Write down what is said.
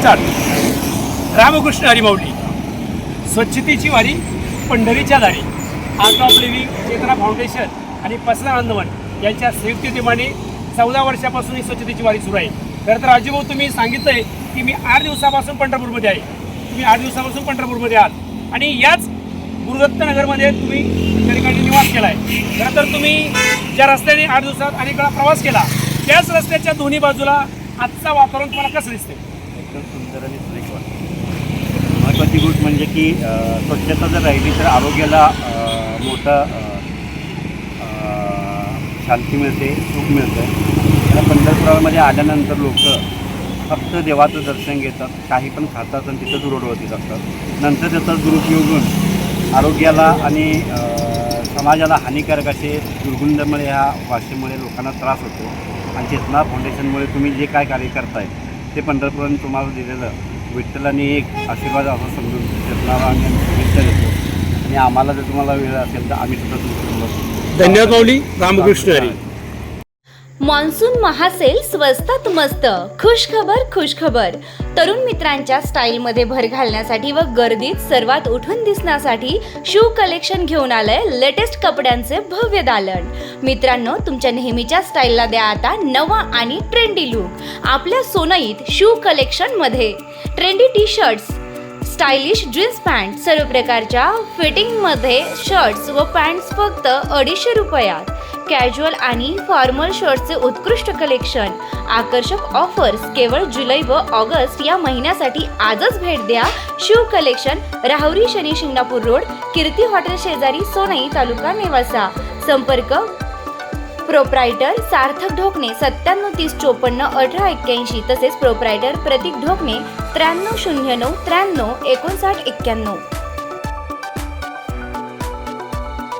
प्रतिसाद रामकृष्ण हरी माऊली स्वच्छतेची वारी पंढरीच्या दारी art of living Chetana foundation आणि पसना आंदोलन यांच्या संयुक्त विद्यमाने 14 वर्षापासून ही स्वच्छतेची वारी सुरू आहे. खरं तर राजूभाऊ तुम्ही सांगितलं आहे की मी 8 दिवसापासून पंढरपूरमध्ये आहे. तुम्ही 8 दिवसापासून पंढरपूरमध्ये आहात आणि याच गुरुदत्तनगरमध्ये तुम्ही त्या ठिकाणी निवास केला आहे. खरं तर तुम्ही ज्या रस्त्याने 8 दिवसात अनेक वेळा प्रवास केला त्याच रस्त्याच्या दोन्ही बाजूला आजचं वातावरण तुम्हाला कसं दिसते? एकदम सुंदर आणि सुरेख वाटतं. महत्त्वाची गोष्ट म्हणजे की स्वच्छता जर राहिली तर आरोग्याला मोठं शांती मिळते, सुख मिळतं. त्याला पंढरपुरामध्ये आल्यानंतर लोक फक्त देवाचं दर्शन घेतात, काही पण खातात आणि तिथंच रोडवरती जातात. नंतर त्याचा दुरुपयोग होऊन आरोग्याला आणि समाजाला हानिकारक असे दुर्गंधमुळे ह्या भाषेमुळे लोकांना त्रास होतो. आणि चेतना फाउंडेशनमुळे तुम्ही जे काय कार्य करताय ते पंढरपुराने तुम्हाला दिलेलं विठ्ठलाने एक आशीर्वाद असं समजून चेतनाला आम्ही शुभेच्छा देतो. आणि आम्हाला जर तुम्हाला वेळ असेल तर आम्ही सुद्धा तुमच्यासोबत. धन्यवाद माऊली. रामकृष्ण हरी. मान्सून महासेल स्वस्तात मस्त. खुश खबर. तरुण मित्रांच्या स्टाईलमध्ये भर घालण्यासाठी व गर्दीत सर्वात उठून दिसण्यासाठी शू कलेक्शन घेऊन आलंय लेटेस्ट कपड्यांचे भव्य दालन. मित्रांनो, तुमच्या नेहमीच्या स्टाईलला द्या आता नवा आणि ट्रेंडी लुक आपल्या सोनाईत शू कलेक्शन मध्ये. Trendy T shirts, stylish jeans pant, सर्व प्रकारच्या फिटिंगमध्ये शर्ट्स व पॅन्ट्स फक्त 250 रुपयात. कॅज्युअल आणि फॉर्मल शर्ट्सचे उत्कृष्ट कलेक्शन, आकर्षक ऑफर्स केवळ जुलै व ऑगस्ट या महिन्यासाठी. आजच भेट द्या shoe collection, Rahuri Shani Shingnapur road, Kirti hotel शेजारी, सोनई, तालुका नेवासा. संपर्क प्रोप्रायटर सार्थक ढोकणे 97 30 54 18 81. तसेच प्रोप्रायटर प्रतीक ढोकणे 93 09 93 59 91.